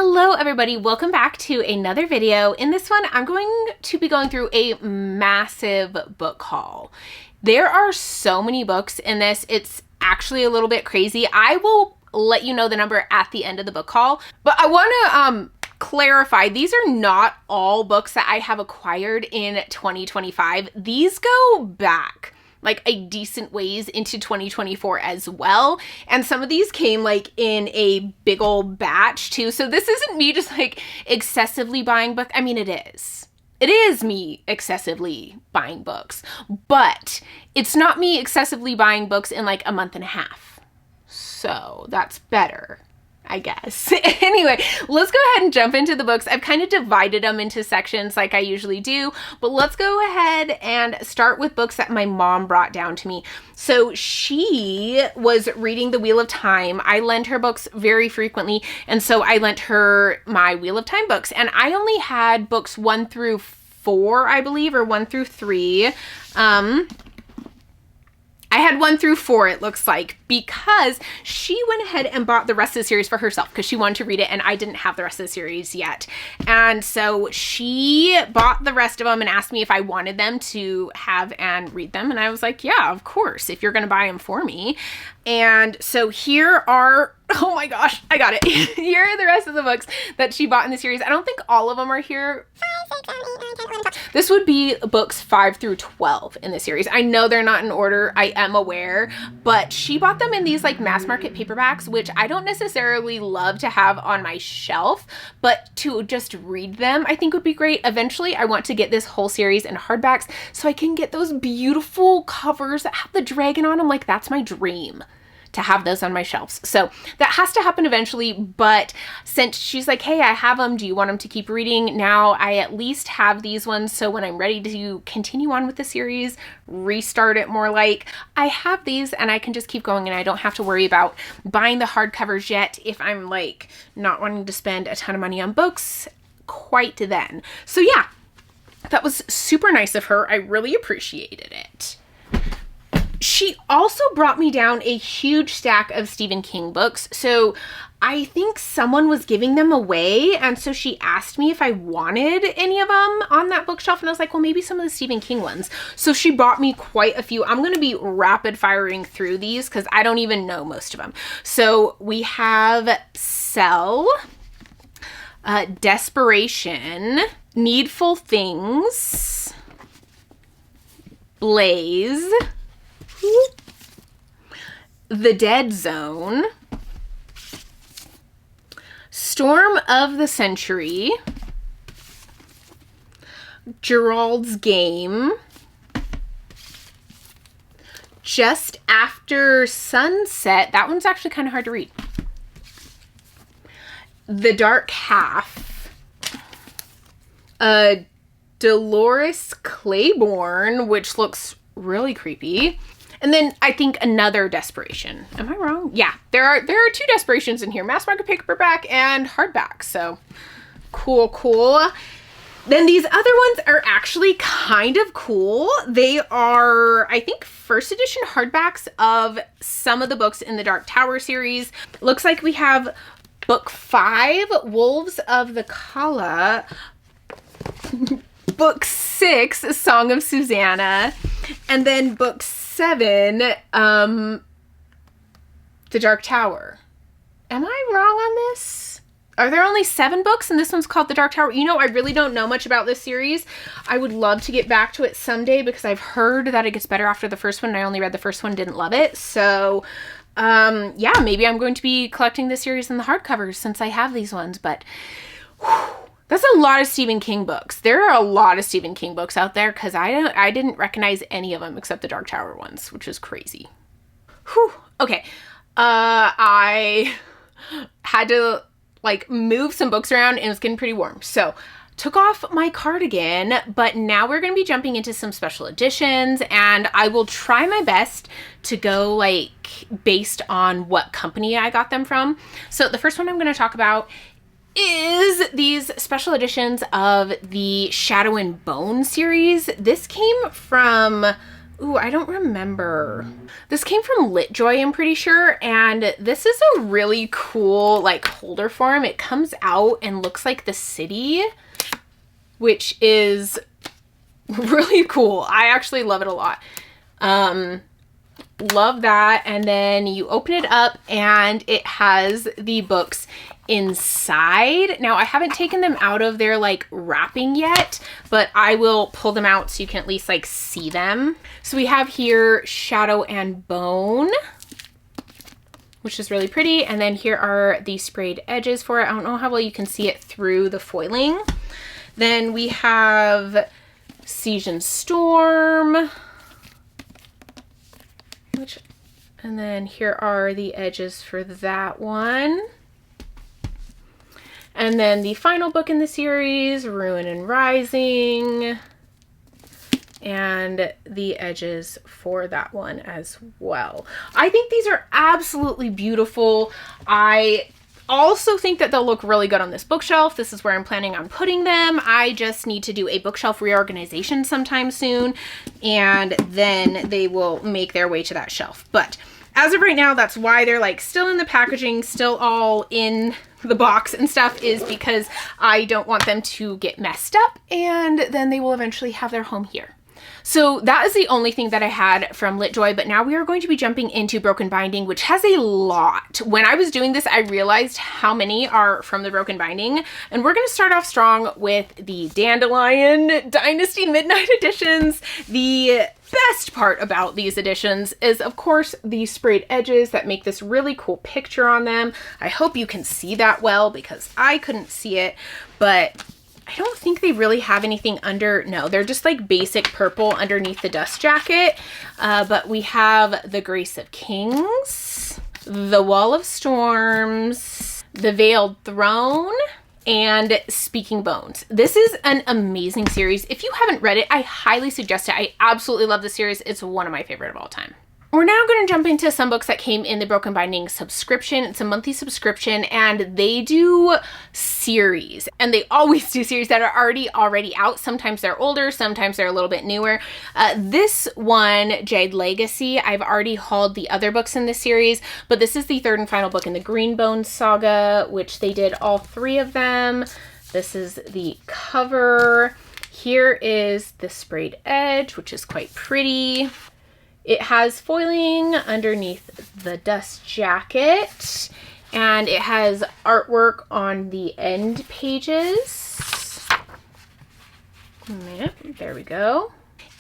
Hello everybody, welcome back to another video. In this one, I'm going to be going through a massive book haul. There are so many books in this, it's actually a little bit crazy. I will let you know the number at the end of the book haul, but I want to clarify, these are not all books that I have acquired in 2025. These go back like a decent ways into 2024 as well. And some of these came like in a big old batch too. So this isn't me just like excessively buying books. I mean, it is. It is me excessively buying books, but it's not me excessively buying books in like a month and a half. So that's better, I guess. Anyway, let's go ahead and jump into the books. I've kind of divided them into sections like I usually do, but let's go ahead and start with books that my mom brought down to me. So she was reading The Wheel of Time. I lend her books very frequently, and so I lent her my Wheel of Time books, and I only had books 1 through 4, I believe, or 1 through 3. I had 1 through 4, it looks like, because she went ahead and bought the rest of the series for herself because she wanted to read it and I didn't have the rest of the series yet. And so she bought the rest of them and asked me if I wanted them to have and read them. And I was like, yeah, of course, if you're going to buy them for me. And so here are, oh my gosh, I got it. Here are the rest of the books that she bought in the series. I don't think all of them are here. This would be books 5 through 12 in the series. I know they're not in order, I am aware, but she bought them in these like mass market paperbacks, which I don't necessarily love to have on my shelf, but to just read them I think would be great. Eventually I want to get this whole series in hardbacks so I can get those beautiful covers that have the dragon on them. Like, that's my dream, to have those on my shelves. So that has to happen eventually, but since she's like, hey, I have them, do you want them to keep reading? Now I at least have these ones, so when I'm ready to continue on with the series, restart it more like, I have these and I can just keep going and I don't have to worry about buying the hardcovers yet if I'm like not wanting to spend a ton of money on books quite then. So yeah, that was super nice of her. I really appreciated it. She also brought me down a huge stack of Stephen King books. So I think someone was giving them away. And so she asked me if I wanted any of them on that bookshelf. And I was like, well, maybe some of the Stephen King ones. So she bought me quite a few. I'm going to be rapid firing through these because I don't even know most of them. So we have Cell, Desperation, Needful Things, Blaze, The Dead Zone, Storm of the Century, Gerald's Game, Just After Sunset. That one's actually kind of hard to read. The Dark Half, Dolores Claiborne, which looks really creepy. And then I think another Desperation. Am I wrong? Yeah, there are 2 Desperations in here. Mass market paperback and hardback. So cool. Then these other ones are actually kind of cool. They are, I think, first edition hardbacks of some of the books in the Dark Tower series. Looks like we have book 5, Wolves of the Kala. Book 6, Song of Susanna. And then book 7, The Dark Tower. Am I wrong on this? Are there only 7 books and this one's called The Dark Tower? You know, I really don't know much about this series. I would love to get back to it someday because I've heard that it gets better after the first one. I only read the first one, didn't love it. So, yeah, maybe I'm going to be collecting this series in the hardcovers since I have these ones, but whew, that's a lot of Stephen King books. There are a lot of Stephen King books out there because I didn't recognize any of them except the Dark Tower ones, which is crazy. Whew. Okay. I had to like move some books around and it was getting pretty warm. So took off my cardigan, but now we're going to be jumping into some special editions and I will try my best to go like based on what company I got them from. So the first one I'm going to talk about is these special editions of the Shadow and Bone series. This came from Ooh, I don't remember. This came from LitJoy, I'm pretty sure, and this is a really cool like holder form. It comes out and looks like the city, which is really cool. I actually love it a lot. Love that. And then you open it up and it has the books inside. Now I haven't taken them out of their like wrapping yet, but I will pull them out so you can at least like see them. So we have here Shadow and Bone, which is really pretty. And then here are the sprayed edges for it. I don't know how well you can see it through the foiling. Then we have Siege and Storm, and then here are the edges for that one. And then the final book in the series, Ruin and Rising, and the edges for that one as well. I think these are absolutely beautiful. I also think that they'll look really good on this bookshelf. This is where I'm planning on putting them. I just need to do a bookshelf reorganization sometime soon, and then they will make their way to that shelf. But as of right now, that's why they're like still in the packaging, still all in the box and stuff, is because I don't want them to get messed up, and then they will eventually have their home here. So that is the only thing that I had from LitJoy, but now we are going to be jumping into Broken Binding, which has a lot. When I was doing this, I realized how many are from the Broken Binding, and we're going to start off strong with the Dandelion Dynasty Midnight editions. The best part about these editions is, of course, the sprayed edges that make this really cool picture on them. I hope you can see that well because I couldn't see it, but I don't think they really have anything under. No, they're just like basic purple underneath the dust jacket. But we have the Grace of Kings, the Wall of Storms, the Veiled Throne, and Speaking Bones. This is an amazing series. If you haven't read it, I highly suggest it. I absolutely love the series. It's one of my favorite of all time. We're now going to jump into some books that came in the Broken Binding subscription. It's a monthly subscription, and they do series, and they always do series that are already out. Sometimes they're older, sometimes they're a little bit newer. This one, Jade Legacy, I've already hauled the other books in this series, but this is the third and final book in the Green Bones saga, which they did all three of them. This is the cover. Here is the sprayed edge, which is quite pretty. It has foiling underneath the dust jacket, and it has artwork on the end pages. There we go.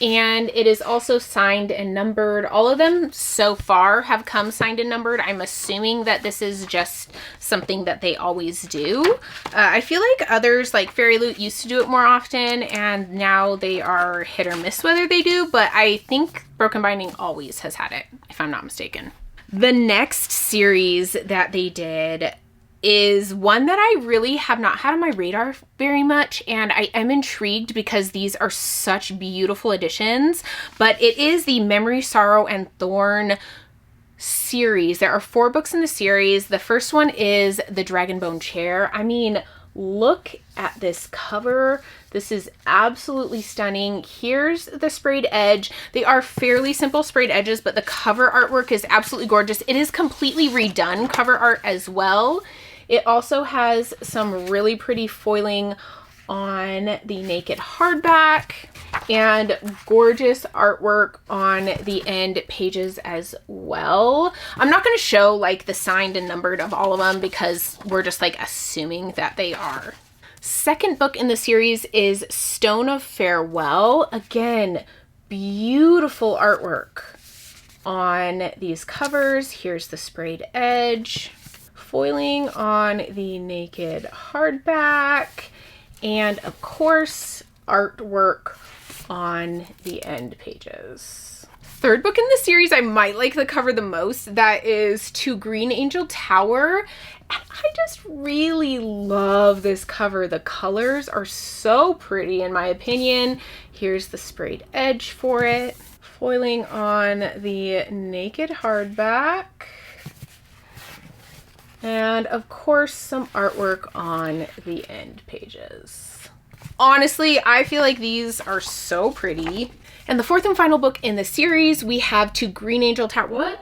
And it is also signed and numbered. All of them so far have come signed and numbered. I'm assuming that this is just something that they always do. I feel like others, like Fairy Loot, used to do it more often, and now they are hit or miss whether they do, but I think Broken Binding always has had it, if I'm not mistaken. The next series that they did is one that I really have not had on my radar very much, and I am intrigued because these are such beautiful editions, but it is the Memory, Sorrow, and Thorn series. There are 4 books in the series. The first one is the Dragonbone Chair. I mean, look at this cover. This is absolutely stunning. Here's the sprayed edge. They are fairly simple sprayed edges, but the cover artwork is absolutely gorgeous. It is completely redone cover art as well. It also has some really pretty foiling on the naked hardback and gorgeous artwork on the end pages as well. I'm not going to show like the signed and numbered of all of them because we're just like assuming that they are. Second book in the series is Stone of Farewell. Again, beautiful artwork on these covers. Here's the sprayed edge, foiling on the naked hardback, and of course artwork on the end pages. Third book in the series, I might like the cover the most. That is To Green Angel Tower. And I just really love this cover. The colors are so pretty in my opinion. Here's the sprayed edge for it, foiling on the naked hardback, and of course some artwork on the end pages. Honestly, I feel like these are so pretty. And the fourth and final book in the series, we have To Green Angel Tower. What?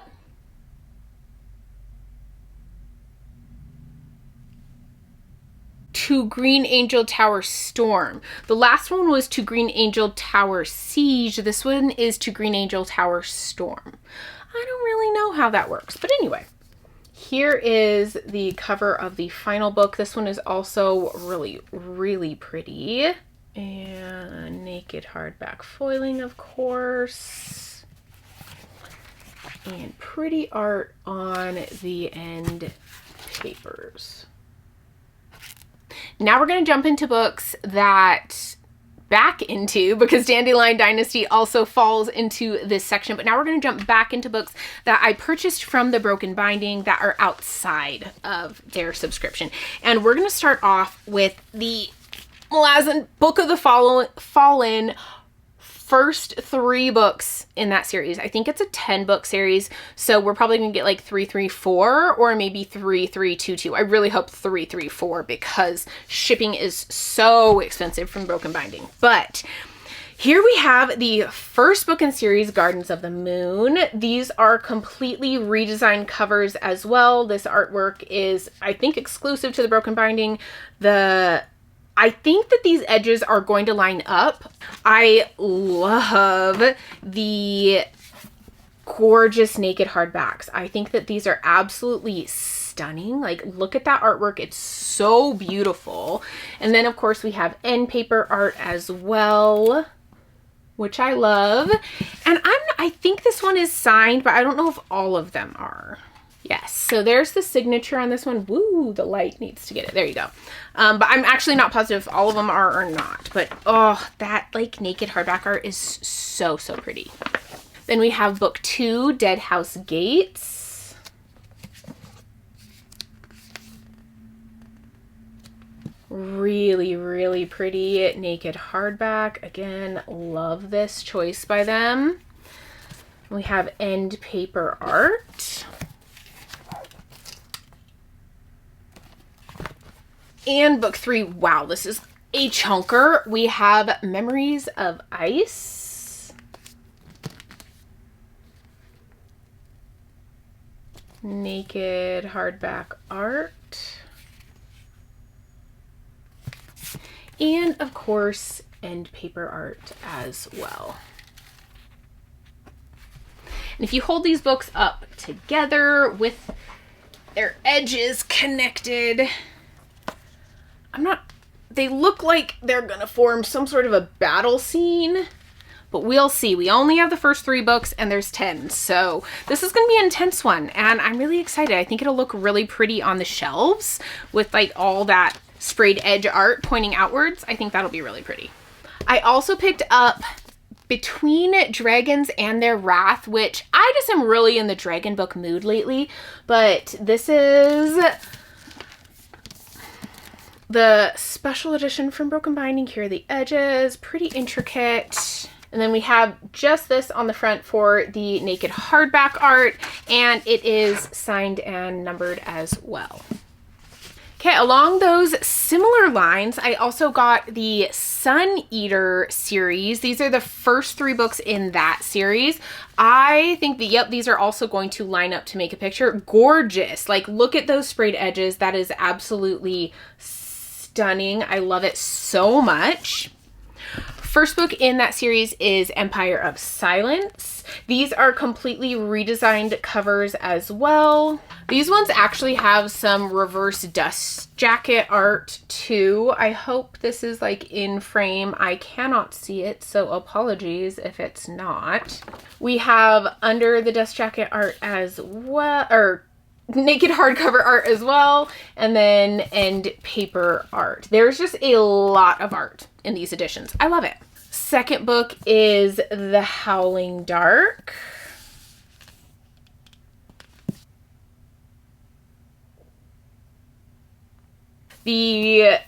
To Green Angel Tower Storm. The last one was To Green Angel Tower Siege. This one is To Green Angel Tower Storm. I don't really know how that works, but anyway. Here is the cover of the final book. This one is also really, really pretty. And naked hardback foiling, of course. And pretty art on the end papers. Now we're going to jump into books that because Dandelion Dynasty also falls into this section, but now we're going to jump back into books that I purchased from the Broken Binding that are outside of their subscription. And we're going to start off with the Malazan Book of the Fallen, first 3 books in that series. I think it's a 10-book series, so we're probably gonna get like 334 or maybe 3322. I really hope 334 because shipping is so expensive from Broken Binding. But here we have the first book in series, Gardens of the Moon. These are completely redesigned covers as well. This artwork is, I think, exclusive to the Broken Binding. I think that these edges are going to line up. I love the gorgeous naked hardbacks. I think that these are absolutely stunning. Like, look at that artwork. It's so beautiful. And then, of course, we have end paper art as well, which I love. And I think this one is signed, but I don't know if all of them are. Yes, so there's the signature on this one. Woo, the light needs to get it. There you go. But I'm actually not positive if all of them are or not. But, oh, that, like, naked hardback art is so, so pretty. Then we have book 2, Dead House Gates. Really, really pretty naked hardback. Again, love this choice by them. We have end paper art. And book 3, wow, this is a chunker. We have Memories of Ice. Naked hardback art. And of course, end paper art as well. And if you hold these books up together with their edges connected, they look like they're gonna form some sort of a battle scene, but we'll see. We only have the first 3 books and there's 10, so this is gonna be an intense one, and I'm really excited. I think it'll look really pretty on the shelves with like all that sprayed edge art pointing outwards. I think that'll be really pretty. I also picked up Between Dragons and Their Wrath, which I just am really in the dragon book mood lately, but this is the special edition from Broken Binding. Here are the edges, pretty intricate. And then we have just this on the front for the naked hardback art, and it is signed and numbered as well. Okay, along those similar lines, I also got the Sun Eater series. These are the first 3 books in that series. I think that, yep, these are also going to line up to make a picture. Gorgeous. Like, look at those sprayed edges. That is absolutely stunning. I love it so much. First book in that series is Empire of Silence. These are completely redesigned covers as well. These ones actually have some reverse dust jacket art too. I hope this is like in frame. I cannot see it, so apologies if it's not. We have under the dust jacket art as well, or naked hardcover art as well, and then end paper art. There's just a lot of art in these editions. I love it. Second book is The Howling Dark. The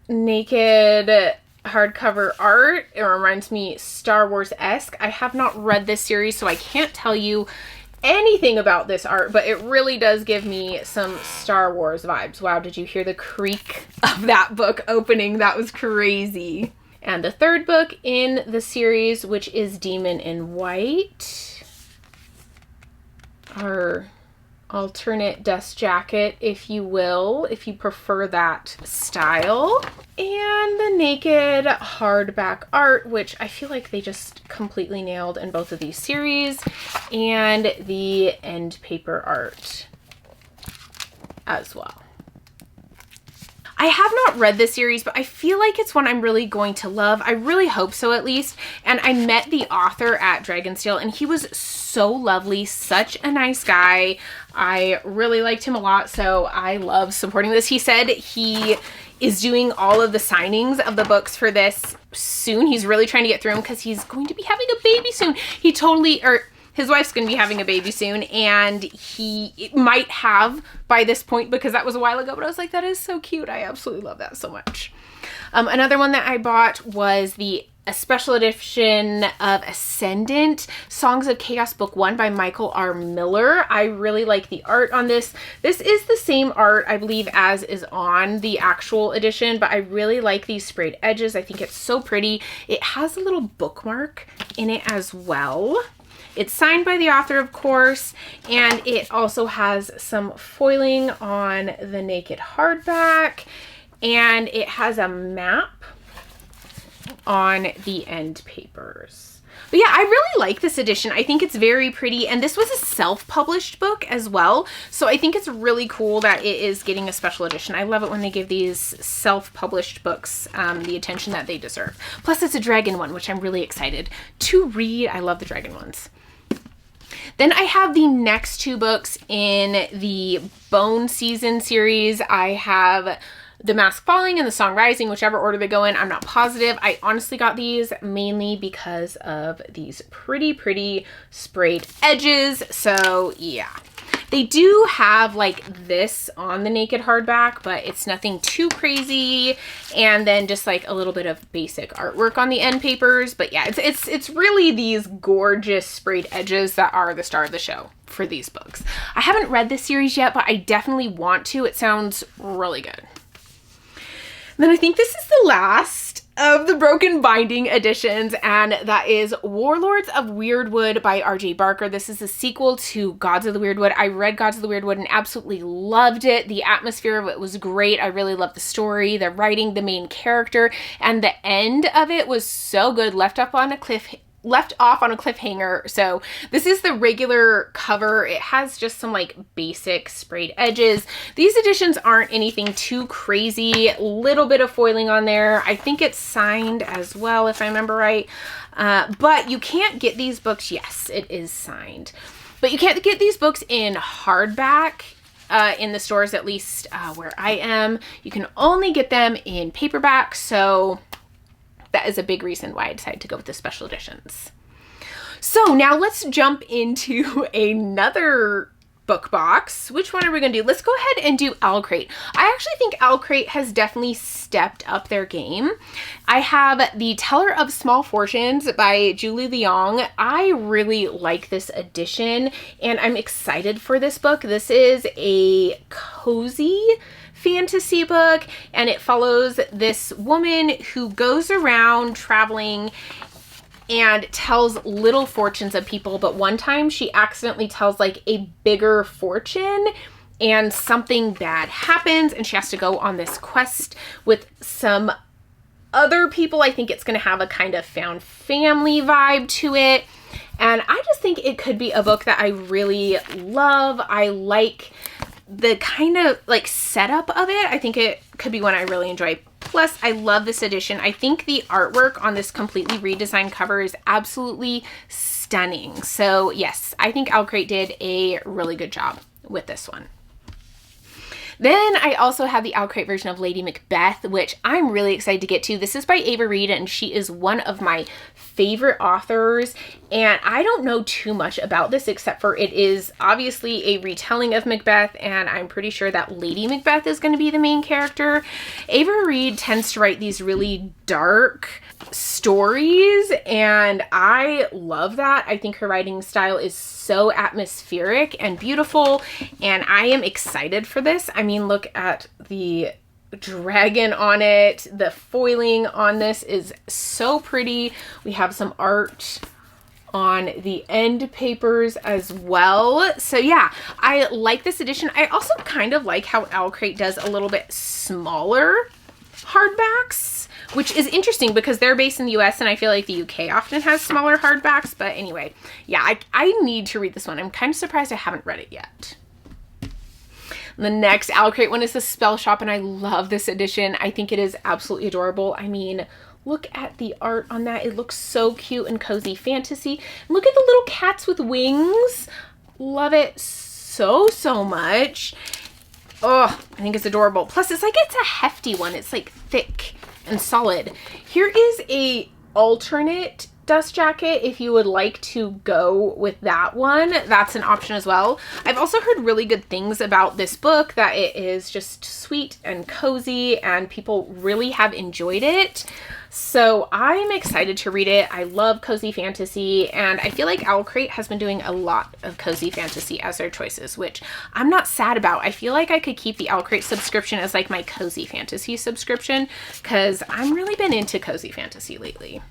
naked hardcover art, it reminds me Star Wars-esque. I have not read this series, so I can't tell you anything about this art, but it really does give me some Star Wars vibes. Wow, did you hear the creak of that book opening? That was crazy. And the third book in the series, which is Demon in White, our alternate dust jacket, if you will, if you prefer that style. And the naked hardback art, which I feel like they just completely nailed in both of these series, and the end paper art as well. I have not read this series, but I feel like it's one I'm really going to love. I really hope so, at least. And I met the author at Dragonsteel, and he was so lovely, such a nice guy. I really liked him a lot, so I love supporting this. He said he is doing all of the signings of the books for this soon. He's really trying to get through them because he's going to be having a baby soon. His wife's going to be having a baby soon, and he might have by this point, because that was a while ago, but I was like, that is so cute. I absolutely love that so much. Another one that I bought was a special edition of Ascendant, Songs of Chaos Book 1 by Michael R. Miller. I really like the art on this. This is the same art, I believe, as is on the actual edition, but I really like these sprayed edges. I think it's so pretty. It has a little bookmark in it as well. It's signed by the author, of course, and it also has some foiling on the naked hardback, and it has a map on the end papers. But yeah, I really like this edition. I think it's very pretty, and this was a self-published book as well, so I think it's really cool that it is getting a special edition. I love it when they give these self-published books the attention that they deserve. Plus, it's a dragon one, which I'm really excited to read. I love the dragon ones. Then I have the next two books in the Bone Season series. I have The Mask Falling and The Song Rising, whichever order they go in. I'm not positive. I honestly got these mainly because of these pretty sprayed edges. So yeah. They do have like this on the naked hardback, but it's nothing too crazy. And then just like a little bit of basic artwork on the end papers. But yeah, it's really these gorgeous sprayed edges that are the star of the show for these books. I haven't read this series yet, but I definitely want to. It sounds really good. Then I think this is the last of the broken binding editions, and that is Warlords of Weirdwood by R.J. Barker. This is a sequel to Gods of the Weirdwood. I read Gods of the Weirdwood and absolutely loved it. The atmosphere of it was great. I really loved the story, the writing, the main character, and the end of it was so good. Left off on a cliffhanger. So this is the regular cover. It has just some like basic sprayed edges. These editions aren't anything too crazy. Little bit of foiling on there. I think it's signed as well, if I remember right. But you can't get these books. Yes, it is signed. But you can't get these books in hardback in the stores, at least where I am. You can only get them in paperback. So that is a big reason why I decided to go with the special editions. So now let's jump into another book box. Which one are we going to do? Let's go ahead and do Owlcrate. I actually think Owlcrate has definitely stepped up their game. I have The Teller of Small Fortunes by Julie Leong. I really like this edition, and I'm excited for this book. This is a cozy fantasy book, and it follows this woman who goes around traveling and tells little fortunes of people, but one time she accidentally tells like a bigger fortune and something bad happens, and she has to go on this quest with some other people. I think it's going to have a kind of found family vibe to it, and I just think it could be a book that I really love. I like the kind of like setup of it. I think it could be one I really enjoy. Plus, I love this edition. I think the artwork on this completely redesigned cover is absolutely stunning. So yes, I think Owlcrate did a really good job with this one. Then I also have the Owlcrate version of Lady Macbeth, which I'm really excited to get to. This is by Ava Reed, and she is one of my favorite authors, And I don't know too much about this except for it is obviously a retelling of Macbeth, and I'm pretty sure that Lady Macbeth is going to be the main character. Ava Reed tends to write these really dark stories, and I love that. I think her writing style is so atmospheric and beautiful, and I am excited for this. I mean, look at the dragon on it. The foiling on this is so pretty. We have some art on the end papers as well. So yeah, I like this edition. I also kind of like how Owlcrate does a little bit smaller hardbacks, which is interesting because they're based in the US and I feel like the UK often has smaller hardbacks. But anyway, yeah, I need to read this one. I'm kind of surprised I haven't read it yet. The next Owlcrate one is The Spell Shop, and I love this edition. I think it is absolutely adorable. I mean, look at the art on that. It looks so cute and cozy fantasy. Look at the little cats with wings. Love it so, so much. Oh, I think it's adorable. Plus, it's a hefty one. It's like thick and solid. Here is a alternate dust jacket if you would like to go with that one. That's an option as well. I've also heard really good things about this book, that it is just sweet and cozy and people really have enjoyed it. So I'm excited to read it. I love cozy fantasy, and I feel like Owlcrate has been doing a lot of cozy fantasy as their choices, which I'm not sad about. I feel like I could keep the Owlcrate subscription as like my cozy fantasy subscription because I've really been into cozy fantasy lately.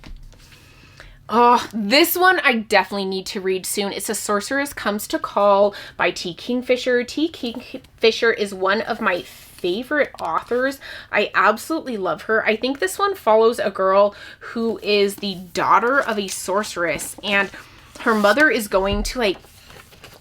Oh, this one I definitely need to read soon. It's A Sorceress Comes to Call by T. Kingfisher. T. Kingfisher is one of my favorite authors. I absolutely love her. I think this one follows a girl who is the daughter of a sorceress, and her mother is going to like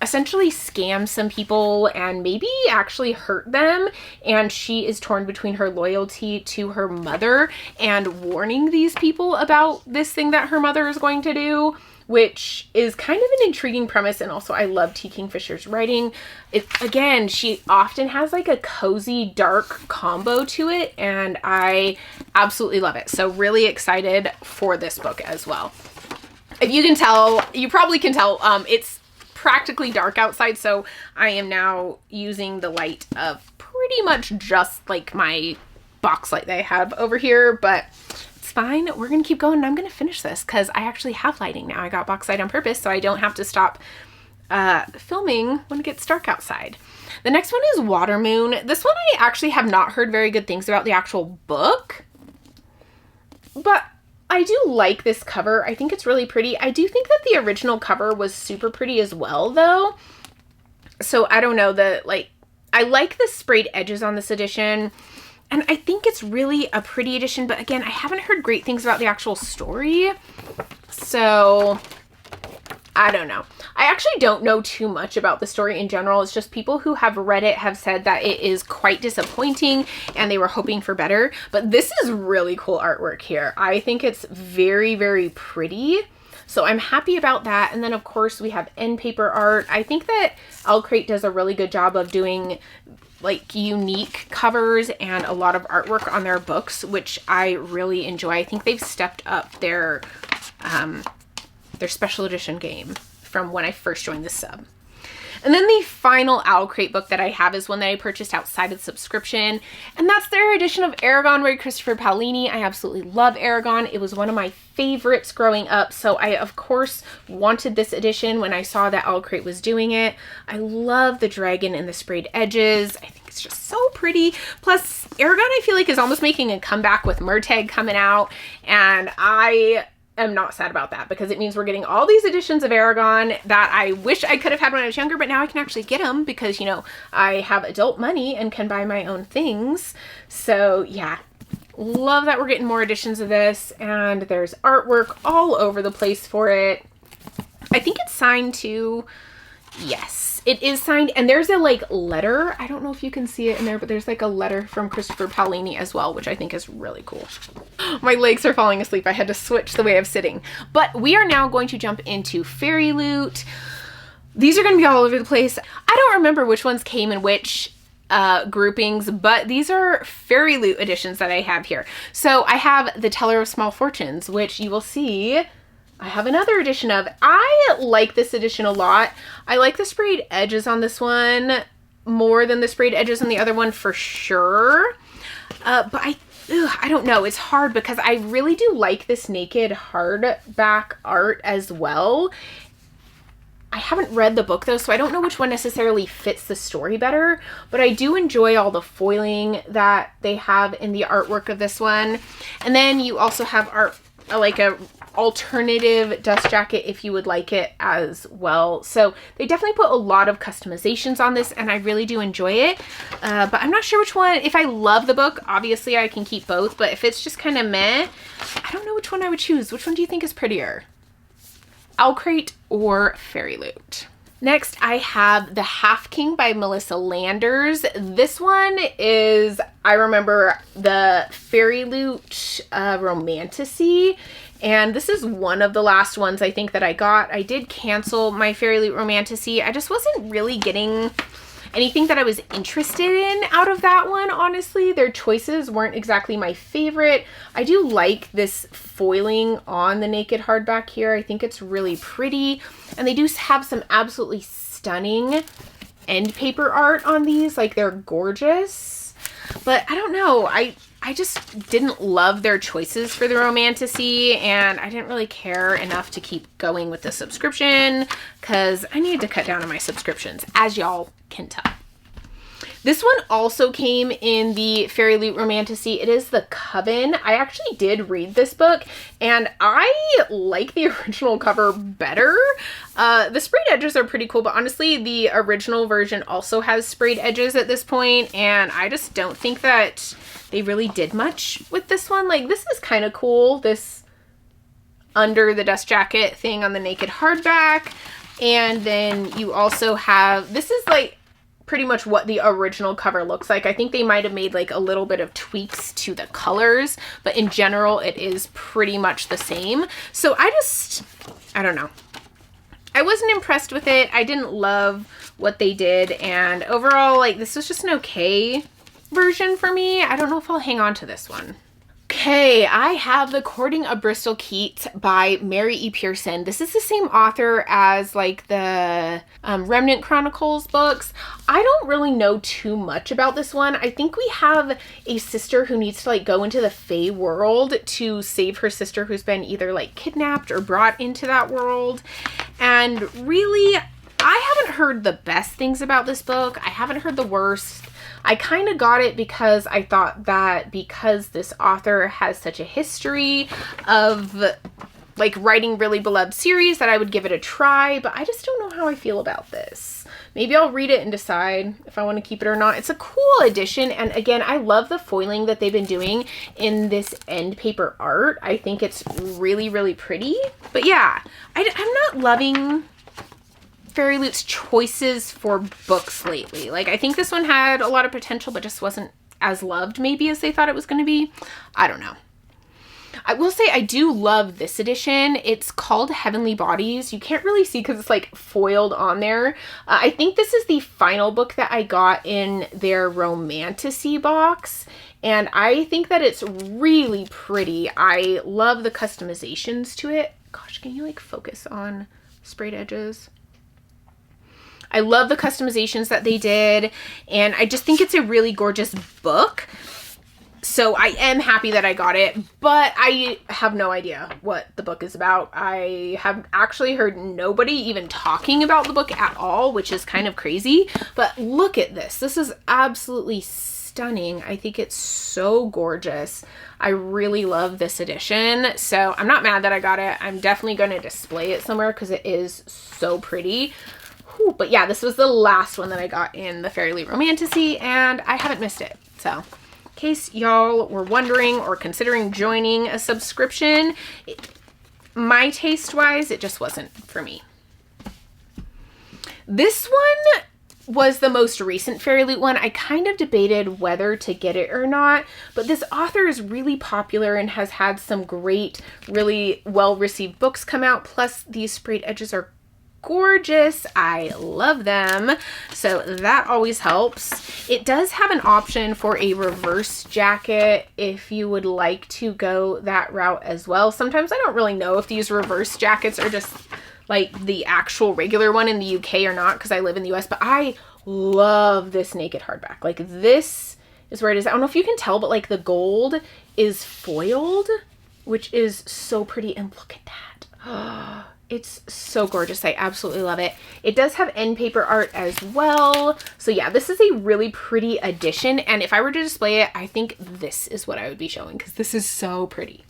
essentially scam some people and maybe actually hurt them, and she is torn between her loyalty to her mother and warning these people about this thing that her mother is going to do, which is kind of an intriguing premise. And also I love T. Kingfisher's writing. Again, she often has like a cozy dark combo to it, and I absolutely love it. So really excited for this book as well. If you can tell, you probably can tell, it's practically dark outside, so I am now using the light of pretty much just like my box light that I have over here, but it's fine. We're gonna keep going, and I'm gonna finish this because I actually have lighting now. I got box light on purpose so I don't have to stop filming when it gets dark outside. The next one is Water Moon. This one I actually have not heard very good things about the actual book, but I do like this cover. I think it's really pretty. I do think that the original cover was super pretty as well, though. So I don't know, I like the sprayed edges on this edition, and I think it's really a pretty edition, but again, I haven't heard great things about the actual story. So I don't know. I actually don't know too much about the story in general. It's just people who have read it have said that it is quite disappointing and they were hoping for better. But this is really cool artwork here. I think it's very, very pretty. So I'm happy about that. And then of course we have end paper art. I think that Owlcrate does a really good job of doing like unique covers and a lot of artwork on their books, which I really enjoy. I think they've stepped up their special edition game from when I first joined the sub. And then the final Owlcrate book that I have is one that I purchased outside of the subscription, and that's their edition of Aragon by Christopher Paolini. I absolutely love Aragon. It was one of my favorites growing up, so I of course wanted this edition when I saw that Owlcrate was doing it. I love the dragon and the sprayed edges. I think it's just so pretty. Plus, Aragon I feel like is almost making a comeback with Murtagh coming out, and I am not sad about that because it means we're getting all these editions of Aragon that I wish I could have had when I was younger, but now I can actually get them because, you know, I have adult money and can buy my own things. So yeah, love that we're getting more editions of this, and there's artwork all over the place for it. I think it's signed too. Yes, it is signed, and there's a like letter. I don't know if you can see it in there, but there's like a letter from Christopher Paolini as well, which I think is really cool. My legs are falling asleep. I had to switch the way of sitting. But we are now going to jump into Fairy Loot. These are going to be all over the place. I don't remember which ones came in which groupings, but these are Fairy Loot editions that I have here. So I have The Teller of Small Fortunes, which you will see I have another edition of. I like this edition a lot. I like the sprayed edges on this one more than the sprayed edges on the other one for sure. But I don't know. It's hard because I really do like this naked hardback art as well. I haven't read the book though, so I don't know which one necessarily fits the story better, but I do enjoy all the foiling that they have in the artwork of this one. And then you also have art, like a alternative dust jacket if you would like it as well. So they definitely put a lot of customizations on this and I really do enjoy it. But I'm not sure which one. If I love the book, obviously I can keep both, but if it's just kind of meh, I don't know which one I would choose. Which one do you think is prettier? Owlcrate or Fairy Loot? Next, I have The Half King by Melissa Landers. This one is, I remember the Fairy Loot Romantasy, and this is one of the last ones I think that I got. I did cancel my Fairy Loot Romantasy. I just wasn't really getting anything that I was interested in out of that one, honestly. Their choices weren't exactly my favorite. I do like this foiling on the naked hardback here. I think it's really pretty. And they do have some absolutely stunning end paper art on these. Like, they're gorgeous. But I don't know. I just didn't love their choices for the Romantasy, and I didn't really care enough to keep going with the subscription because I need to cut down on my subscriptions, as y'all can tell. This one also came in the Fairy Loot Romantasy. It is The Coven. I actually did read this book, and I like the original cover better. The sprayed edges are pretty cool, but honestly, the original version also has sprayed edges at this point, and I just don't think that they really did much with this one. Like, this is kind of cool, this under the dust jacket thing on the naked hardback. And then you also have, this is like pretty much what the original cover looks like. I think they might have made like a little bit of tweaks to the colors, but in general, it is pretty much the same. So I don't know. I wasn't impressed with it. I didn't love what they did. And overall, like, this was just an okay version for me. I don't know if I'll hang on to this one. Okay, I have The Courting of Bristol Keats by Mary E. Pearson. This is the same author as like the Remnant Chronicles books. I don't really know too much about this one. I think we have a sister who needs to like go into the Fae world to save her sister who's been either like kidnapped or brought into that world. And really, I haven't heard the best things about this book. I haven't heard the worst. I kind of got it because I thought that because this author has such a history of like writing really beloved series that I would give it a try, but I just don't know how I feel about this. Maybe I'll read it and decide if I want to keep it or not. It's a cool edition, and again, I love the foiling that they've been doing in this end paper art. I think it's really, really pretty. But yeah, I'm not loving Fairy Loot's choices for books lately. Like, I think this one had a lot of potential, but just wasn't as loved maybe as they thought it was going to be. I don't know. I will say I do love this edition. It's called Heavenly Bodies. You can't really see because it's like foiled on there. I think this is the final book that I got in their Romantasy box, and I think that it's really pretty. I love the customizations to it. Gosh, can you like focus on sprayed edges? I love the customizations that they did, and I just think it's a really gorgeous book. So I am happy that I got it, but I have no idea what the book is about. I have actually heard nobody even talking about the book at all, which is kind of crazy. But look at this. This is absolutely stunning. I think it's so gorgeous. I really love this edition. So I'm not mad that I got it. I'm definitely going to display it somewhere because it is so pretty. Whew, but yeah, this was the last one that I got in the Fairy Loot Romantasy, and I haven't missed it. So in case y'all were wondering or considering joining a subscription, my taste-wise, it just wasn't for me. This one was the most recent Fairy Loot one. I kind of debated whether to get it or not, but this author is really popular and has had some great, really well-received books come out. Plus, these sprayed edges are gorgeous. I love them. So that always helps. It does have an option for a reverse jacket if you would like to go that route as well. Sometimes I don't really know if these reverse jackets are just like the actual regular one in the UK or not, because I live in the US, but I love this naked hardback. Like, this is where it is. I don't know if you can tell, but like the gold is foiled, which is so pretty. And look at that. It's so gorgeous. I absolutely love it. It does have end paper art as well. So yeah, this is a really pretty edition. And if I were to display it, I think this is what I would be showing, because this is so pretty.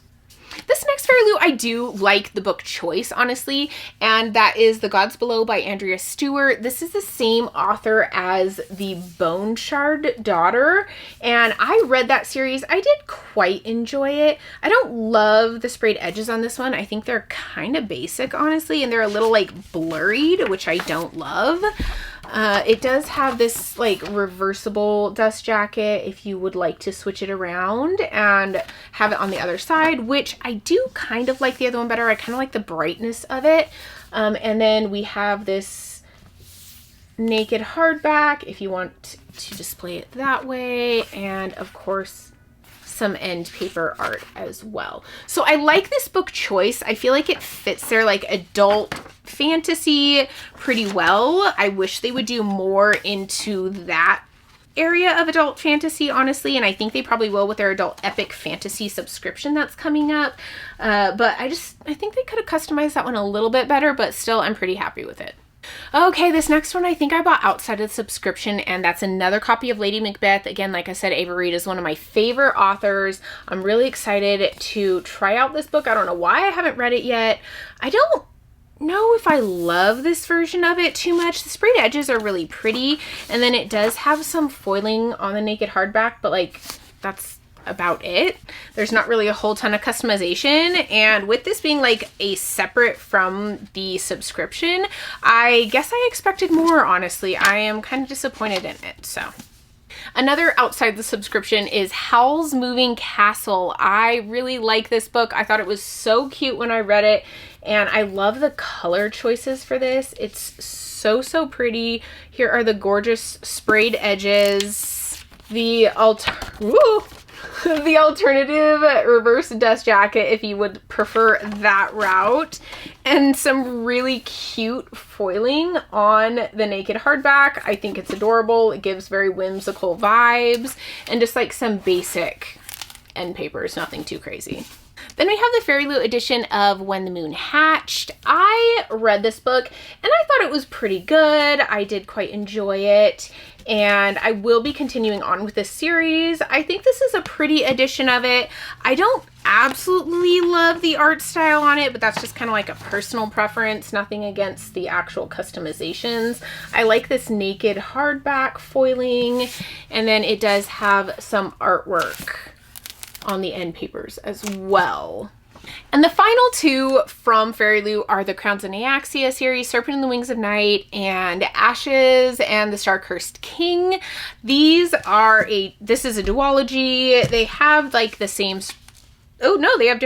This next Fairy Loot, I do like the book choice, honestly, and that is The Gods Below by Andrea Stewart. This is the same author as The Bone Shard Daughter, and I read that series. I did quite enjoy it. I don't love the sprayed edges on this one. I think they're kind of basic, honestly, and they're a little like blurred, which I don't love. It does have this like reversible dust jacket if you would like to switch it around and have it on the other side, which I do kind of like the other one better. I kind of like the brightness of it. And then we have this naked hardback if you want to display it that way. And of course, some end paper art as well. So I like this book choice. I feel like it fits their like adult fantasy pretty well. I wish they would do more into that area of adult fantasy, honestly, and I think they probably will with their adult epic fantasy subscription that's coming up. But I think they could have customized that one a little bit better, but still I'm pretty happy with it. Okay, this next one I think I bought outside of the subscription, and that's another copy of Lady Macbeth. Again, like I said, Ava Reid is one of my favorite authors. I'm really excited to try out this book. I don't know why I haven't read it yet. I don't know if I love this version of it too much. The sprayed edges are really pretty, and then it does have some foiling on the naked hardback, but like that's about it. There's not really a whole ton of customization, and with this being like a separate from the subscription, I guess I expected more, honestly. I am kind of disappointed in it. So another outside the subscription is Howl's Moving Castle. I really like this book. I thought it was so cute when I read it, and I love the color choices for this. It's so pretty. Here are the gorgeous sprayed edges. The alternative reverse dust jacket if you would prefer that route, and some really cute foiling on the naked hardback. I think it's adorable. It gives very whimsical vibes, and just like some basic end papers, nothing too crazy. Then we have the Fairy Loot edition of When the Moon Hatched. I read this book and I thought it was pretty good. I did quite enjoy it, and I will be continuing on with this series. I think this is a pretty edition of it. I don't absolutely love the art style on it, but that's just kind of like a personal preference, nothing against the actual customizations. I like this naked hardback foiling, and then it does have some artwork on the end papers as well. And the final two from Fairy Loot are the Crowns of Nyaxia series, Serpent in the Wings of Night, and Ashes and the Star-Cursed King. This is a duology. They have like the same, oh no, they have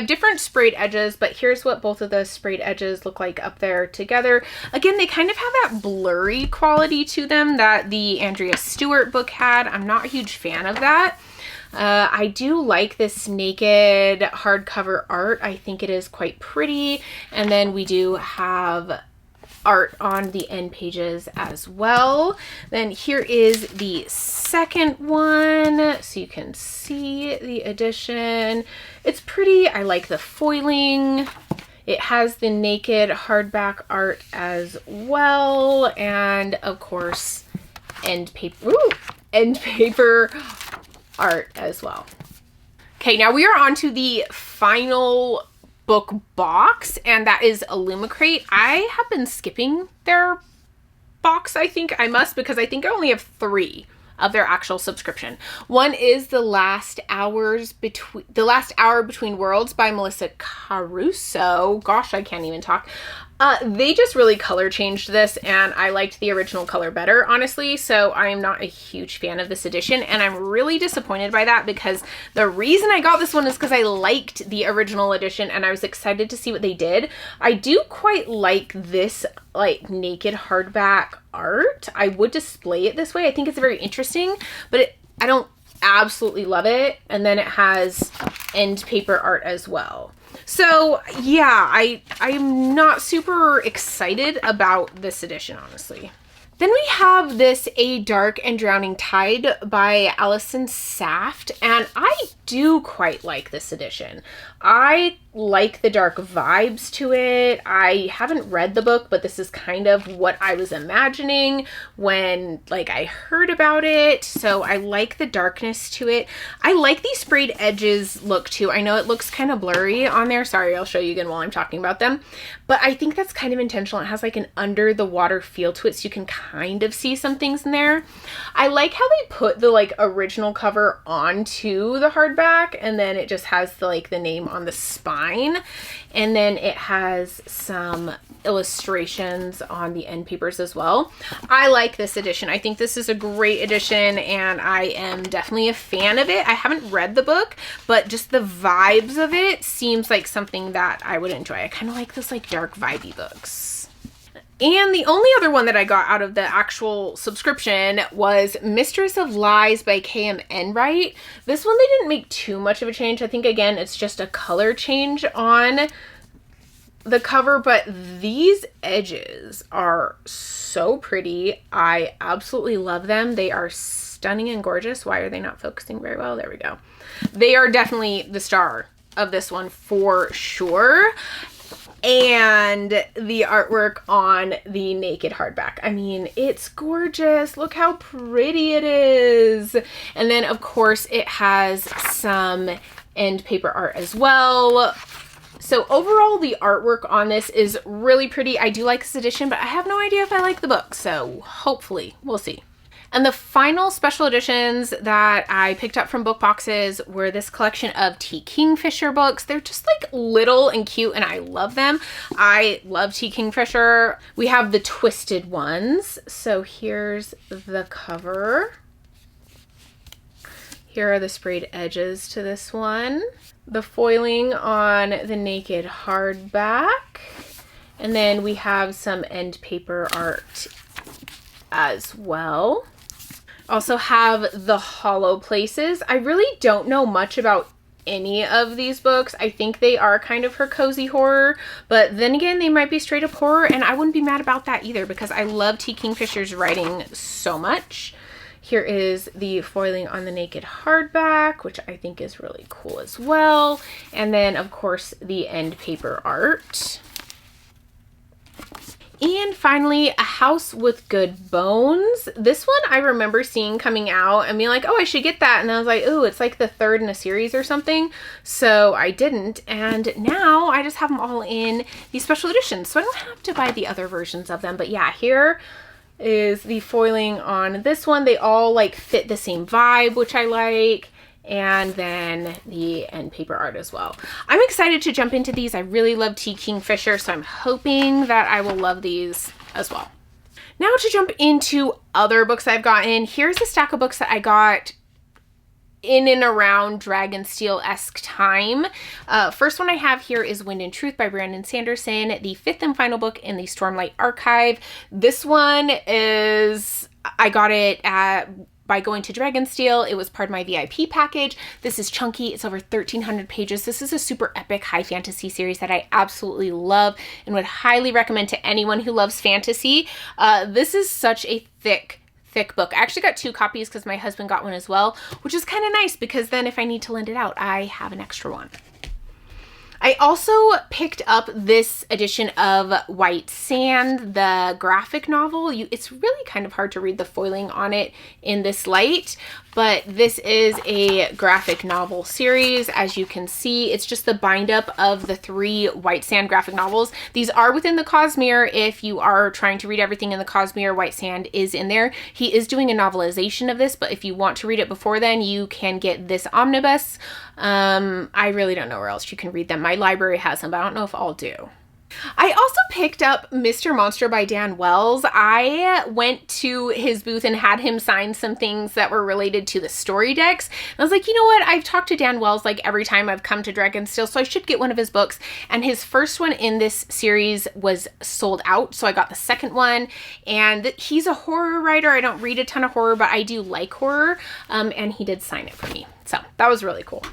different sprayed edges, but here's what both of those sprayed edges look like up there together. Again, they kind of have that blurry quality to them that the Andrea Stewart book had. I'm not a huge fan of that. I do like this naked hardcover art. I think it is quite pretty. And then we do have art on the end pages as well. Then here is the second one, so you can see the edition. It's pretty. I like the foiling. It has the naked hardback art as well, and of course end paper art as well. Okay, now we are on to the final book box, and that is Illumicrate. I have been skipping their box. I think I must, because I think I only have 3 of their actual subscription. One is The Last Hour Between Worlds by Melissa Caruso. Gosh, I can't even talk. They just really color changed this, and I liked the original color better, honestly, so I am not a huge fan of this edition, and I'm really disappointed by that because the reason I got this one is because I liked the original edition and I was excited to see what they did. I do quite like this like naked hardback art. I would display it this way. I think it's very interesting, but I don't absolutely love it. And then it has end paper art as well. So yeah, I'm not super excited about this edition, honestly. Then we have this A Dark and Drowning Tide by Alison Saft, and I do quite like this edition. I like the dark vibes to it. I haven't read the book, but this is kind of what I was imagining when like I heard about it. So I like the darkness to it. I like these sprayed edges look too. I know it looks kind of blurry on there. Sorry, I'll show you again while I'm talking about them. But I think that's kind of intentional. It has like an under the water feel to it, so you can kind of see some things in there. I like how they put the like original cover onto the hardback, and then it just has the like the name on the spine, and then it has some illustrations on the end papers as well. I like this edition. I think this is a great edition, and I am definitely a fan of it. I haven't read the book, but just the vibes of it seems like something that I would enjoy. I kind of like this like dark vibey books. And the only other one that I got out of the actual subscription was Mistress of Lies by K.M. Enright. This one, they didn't make too much of a change. I think, again, it's just a color change on the cover, but these edges are so pretty. I absolutely love them. They are stunning and gorgeous. Why are they not focusing very well? There we go. They are definitely the star of this one for sure. And the artwork on the naked hardback. I mean, it's gorgeous. Look how pretty it is. And then, of course, it has some end paper art as well. So overall, the artwork on this is really pretty. I do like this edition, but I have no idea if I like the book. So hopefully, we'll see. And the final special editions that I picked up from book boxes were this collection of T. Kingfisher books. They're just like little and cute, and I love them. I love T. Kingfisher. We have the twisted ones. So here's the cover. Here are the sprayed edges to this one. The foiling on the naked hardback. And then we have some end paper art as well. Also have the hollow places. I really don't know much about any of these books. I think they are kind of her cozy horror, but then again, they might be straight up horror, and I wouldn't be mad about that either because I love T. Kingfisher's writing so much. Here is the foiling on the naked hardback, which I think is really cool as well. And then, of course, the end paper art. And finally, A House with Good Bones. This one I remember seeing coming out and being like, oh, I should get that. And I was like, oh, it's like the third in a series or something. So I didn't. And now I just have them all in these special editions. So I don't have to buy the other versions of them. But yeah, here is the foiling on this one. They all like fit the same vibe, which I like. And then the end paper art as well. I'm excited to jump into these. I really love T. Kingfisher, so I'm hoping that I will love these as well. Now to jump into other books I've gotten. Here's a stack of books that I got in and around Dragonsteel-esque time. First one I have here is Wind and Truth by Brandon Sanderson, the fifth and final book in the Stormlight Archive. This one is, I got it by going to Dragonsteel. It was part of my VIP package. This is chunky. It's over 1,300 pages. This is a super epic high fantasy series that I absolutely love and would highly recommend to anyone who loves fantasy. This is such a thick book. I actually got 2 copies because my husband got one as well, which is kind of nice because then if I need to lend it out, I have an extra one. I also picked up this edition of White Sand, the graphic novel. It's really kind of hard to read the foiling on it in this light, but this is a graphic novel series. As you can see, it's just the bind up of the 3 White Sand graphic novels. These are within the Cosmere. If you are trying to read everything in the Cosmere, White Sand is in there. He is doing a novelization of this, but if you want to read it before then, you can get this omnibus. I really don't know where else you can read them. My library has them, but I don't know if all do. I also picked up Mr. Monster by Dan Wells. I went to his booth and had him sign some things that were related to the story decks. And I was like, you know what? I've talked to Dan Wells like every time I've come to Dragonsteel, so I should get one of his books. And his first one in this series was sold out, so I got the second one. And he's a horror writer. I don't read a ton of horror, but I do like horror. And he did sign it for me. So that was really cool.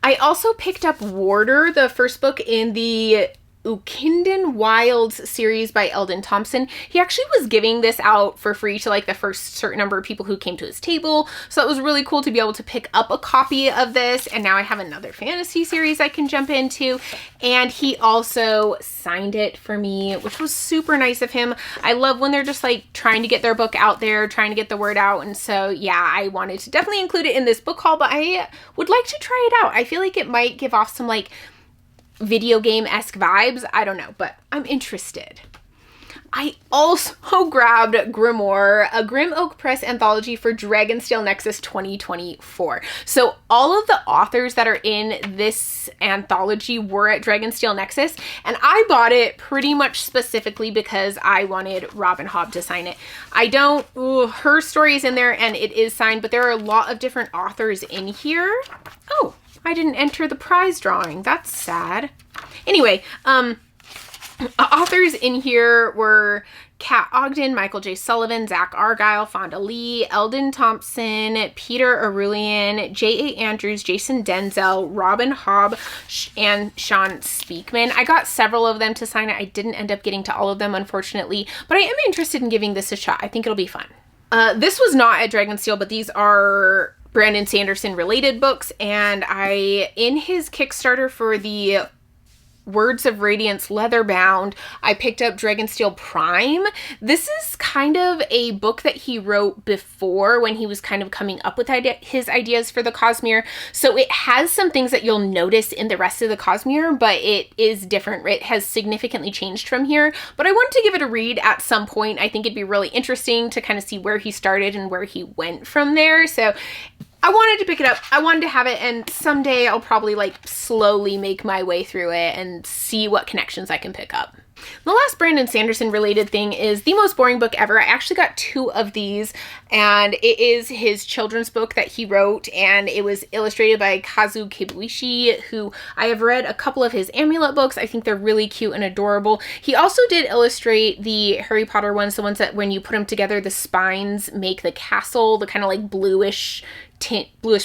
I also picked up Warder, the first book in the Ukinden Wilds series by Eldon Thompson. He actually was giving this out for free to like the first certain number of people who came to his table. So it was really cool to be able to pick up a copy of this. And now I have another fantasy series I can jump into. And he also signed it for me, which was super nice of him. I love when they're just like trying to get their book out there, trying to get the word out. And so, yeah, I wanted to definitely include it in this book haul, but I would like to try it out. I feel like it might give off some like video game-esque vibes. I don't know, but I'm interested. I also grabbed Grimoire, a Grim Oak Press anthology for Dragonsteel Nexus 2024. So all of the authors that are in this anthology were at Dragonsteel Nexus, and I bought it pretty much specifically because I wanted Robin Hobb to sign it. Her story is in there and it is signed, but there are a lot of different authors in here. Oh, I didn't enter the prize drawing. That's sad. Anyway, authors in here were Kat Ogden, Michael J. Sullivan, Zach Argyle, Fonda Lee, Eldon Thompson, Peter Arulian, J.A. Andrews, Jason Denzel, Robin Hobb, and Sean Speakman. I got several of them to sign it. I didn't end up getting to all of them, unfortunately, but I am interested in giving this a shot. I think it'll be fun. This was not at Dragonsteel, but these are Brandon Sanderson related books, and in his Kickstarter for the Words of Radiance leatherbound, I picked up Dragonsteel Prime. This is kind of a book that he wrote before when he was kind of coming up with his ideas for the Cosmere. So it has some things that you'll notice in the rest of the Cosmere, but it is different. It has significantly changed from here, but I wanted to give it a read at some point. I think it'd be really interesting to kind of see where he started and where he went from there. So I wanted to pick it up. I wanted to have it, and someday I'll probably like slowly make my way through it and see what connections I can pick up. The last Brandon Sanderson related thing is The Most Boring Book Ever. I actually got 2 of these, and it is his children's book that he wrote, and it was illustrated by Kazu Kibuishi, who I have read a couple of his Amulet books. I think they're really cute and adorable. He also did illustrate the Harry Potter ones, the ones that when you put them together, the spines make the castle, the kind of like bluish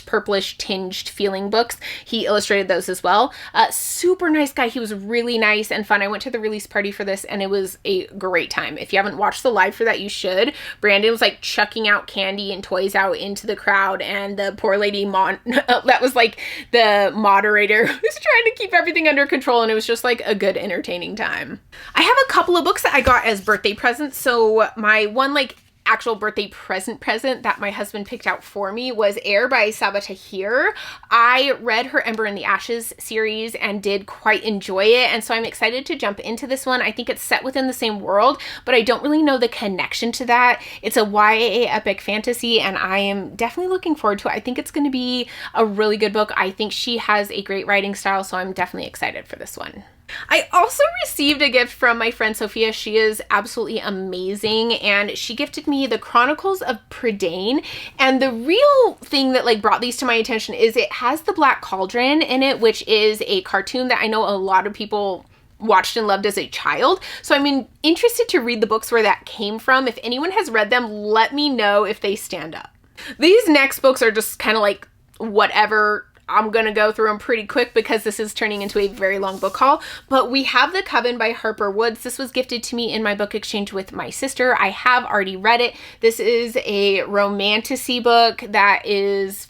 purplish tinged feeling books. He illustrated those as well. Super nice guy. He was really nice and fun. I went to the release party for this and it was a great time. If you haven't watched the live for that, you should. Brandon was like chucking out candy and toys out into the crowd, and the poor lady that was like the moderator was trying to keep everything under control, and it was just like a good entertaining time. I have a couple of books that I got as birthday presents. So my one like actual birthday present that my husband picked out for me was Air by Sabaa Tahir. I read her Ember in the Ashes series and did quite enjoy it, and so I'm excited to jump into this one. I think it's set within the same world, but I don't really know the connection to that. It's a YA epic fantasy, and I am definitely looking forward to it. I think it's going to be a really good book. I think she has a great writing style, so I'm definitely excited for this one. I also received a gift from my friend Sophia. She is absolutely amazing, and she gifted me the Chronicles of Prydain. And the real thing that like brought these to my attention is it has the Black Cauldron in it, which is a cartoon that I know a lot of people watched and loved as a child. So I'm interested to read the books where that came from. If anyone has read them, let me know if they stand up. These next books are just kind of like whatever. I'm going to go through them pretty quick because this is turning into a very long book haul. But we have The Coven by Harper Woods. This was gifted to me in my book exchange with my sister. I have already read it. This is a romantasy book that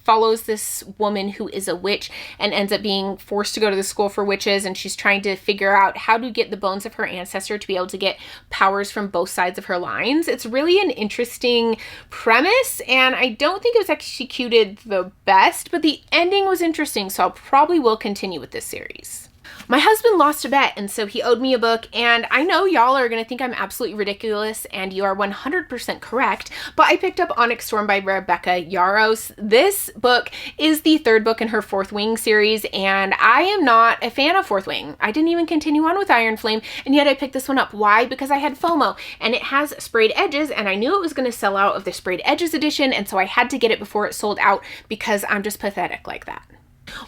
follows this woman who is a witch and ends up being forced to go to the school for witches, and she's trying to figure out how to get the bones of her ancestor to be able to get powers from both sides of her lines. It's really an interesting premise, and I don't think it was executed the best, but the ending was interesting, so I probably will continue with this series. My husband lost a bet, and so he owed me a book, and I know y'all are going to think I'm absolutely ridiculous, and you are 100% correct, but I picked up Onyx Storm by Rebecca Yarros. This book is the third book in her Fourth Wing series, and I am not a fan of Fourth Wing. I didn't even continue on with Iron Flame, and yet I picked this one up. Why? Because I had FOMO, and it has sprayed edges, and I knew it was going to sell out of the sprayed edges edition, and so I had to get it before it sold out because I'm just pathetic like that.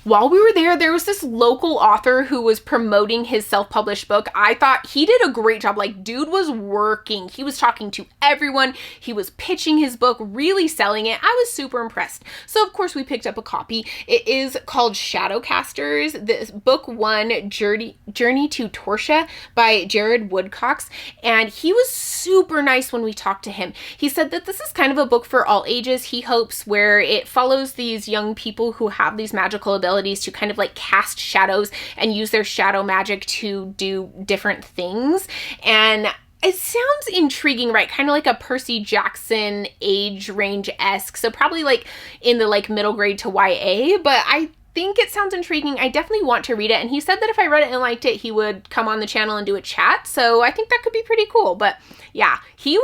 While we were there was this local author who was promoting his self-published book. I thought he did a great job. Like, dude was working. He was talking to everyone. He was pitching his book, really selling it. I was super impressed. So, of course, we picked up a copy. It is called Shadowcasters. This book one, Journey to Tortia by Jared Woodcocks. And he was super nice when we talked to him. He said that this is kind of a book for all ages. He hopes where it follows these young people who have these magical abilities to kind of like cast shadows and use their shadow magic to do different things. And it sounds intriguing, right? Kind of like a Percy Jackson age range-esque. So probably like in the like middle grade to YA, but I think it sounds intriguing. I definitely want to read it. And he said that if I read it and liked it, he would come on the channel and do a chat. So I think that could be pretty cool. But yeah, he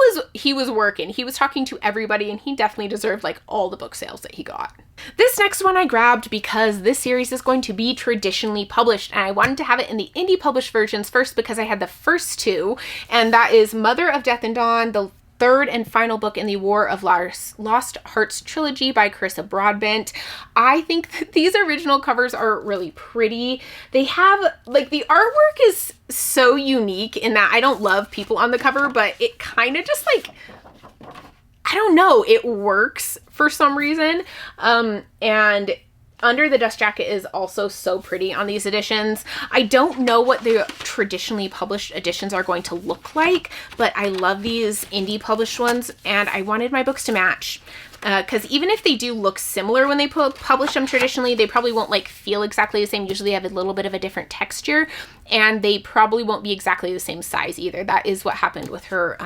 was working. He was talking to everybody, and he definitely deserved like all the book sales that he got. This next one I grabbed because this series is going to be traditionally published, and I wanted to have it in the indie published versions first because I had the first two, and that is Mother of Death and Dawn, the third and final book in the War of Lost Hearts trilogy by Carissa Broadbent. I think that these original covers are really pretty. They have, like, the artwork is so unique in that I don't love people on the cover, but it kind of just like, I don't know, it works for some reason. And Under the Dust Jacket is also so pretty on these editions. I don't know what the traditionally published editions are going to look like, but I love these indie published ones, and I wanted my books to match. Because even if they do look similar when they publish them traditionally, they probably won't like feel exactly the same. Usually they have a little bit of a different texture, and they probably won't be exactly the same size either. That is what happened with her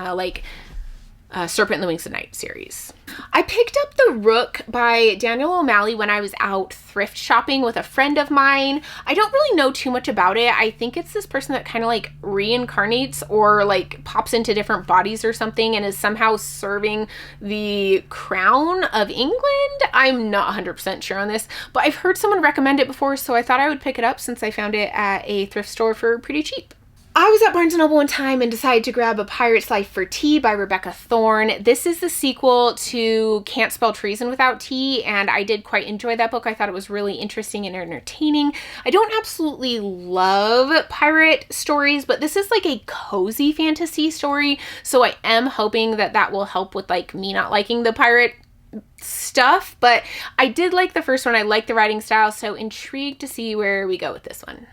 Serpent in the Wings of Night series. I picked up The Rook by Daniel O'Malley when I was out thrift shopping with a friend of mine. I don't really know too much about it. I think it's this person that kind of like reincarnates or like pops into different bodies or something and is somehow serving the crown of England. I'm not 100% sure on this, but I've heard someone recommend it before, so I thought I would pick it up since I found it at a thrift store for pretty cheap. I was at Barnes & Noble one time and decided to grab A Pirate's Life for Tea by Rebecca Thorne. This is the sequel to Can't Spell Treason Without Tea, and I did quite enjoy that book. I thought it was really interesting and entertaining. I don't absolutely love pirate stories, but this is like a cozy fantasy story, so I am hoping that that will help with like me not liking the pirate stuff, but I did like the first one. I like the writing style, so intrigued to see where we go with this one.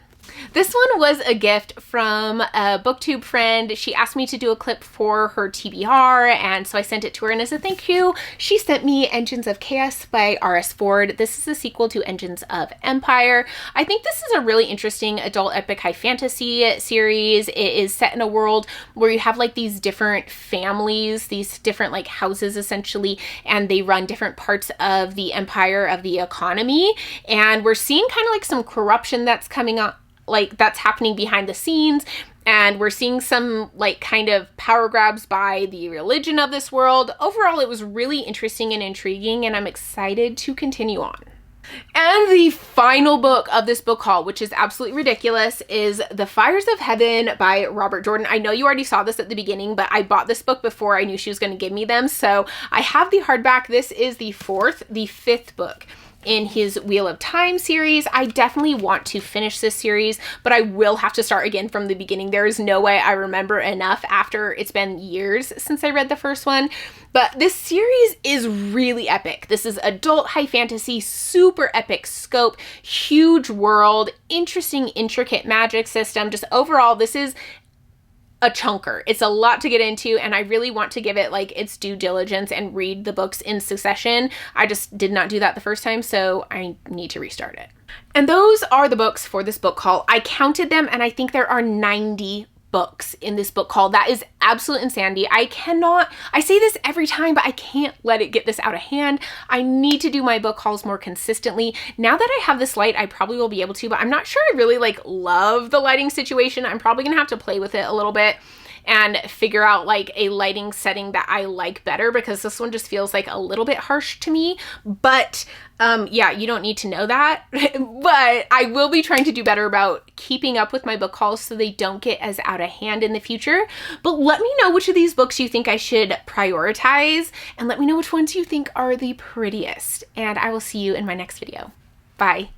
This one was a gift from a booktube friend. She asked me to do a clip for her TBR, and so I sent it to her, and as a thank you, she sent me Engines of Chaos by R.S. Ford. This is a sequel to Engines of Empire. I think this is a really interesting adult epic high fantasy series. It is set in a world where you have like these different families, these different like houses essentially, and they run different parts of the empire, of the economy, and we're seeing kind of like some corruption that's coming up, like that's happening behind the scenes, and we're seeing some like kind of power grabs by the religion of this world. Overall, it was really interesting and intriguing, and I'm excited to continue on. And the final book of this book haul, which is absolutely ridiculous, is The Fires of Heaven by Robert Jordan. I know you already saw this at the beginning, but I bought this book before I knew she was going to give me them, so I have the hardback. This is the fifth book in his Wheel of Time series. I definitely want to finish this series, but I will have to start again from the beginning. There is no way I remember enough after it's been years since I read the first one. But this series is really epic. This is adult high fantasy, super epic scope, huge world, interesting, intricate magic system. Just overall, this is a chunker. It's a lot to get into, and I really want to give it like its due diligence and read the books in succession. I just did not do that the first time, so I need to restart it. And those are the books for this book haul. I counted them, and I think there are 90 books in this book haul. That is absolute insanity. I say this every time, but I can't let it get this out of hand. I need to do my book hauls more consistently. Now that I have this light, I probably will be able to, but I'm not sure I really like love the lighting situation. I'm probably gonna have to play with it a little bit and figure out like a lighting setting that I like better, because this one just feels like a little bit harsh to me. But yeah, you don't need to know that. But I will be trying to do better about keeping up with my book hauls so they don't get as out of hand in the future. But let me know which of these books you think I should prioritize, and let me know which ones you think are the prettiest. And I will see you in my next video. Bye.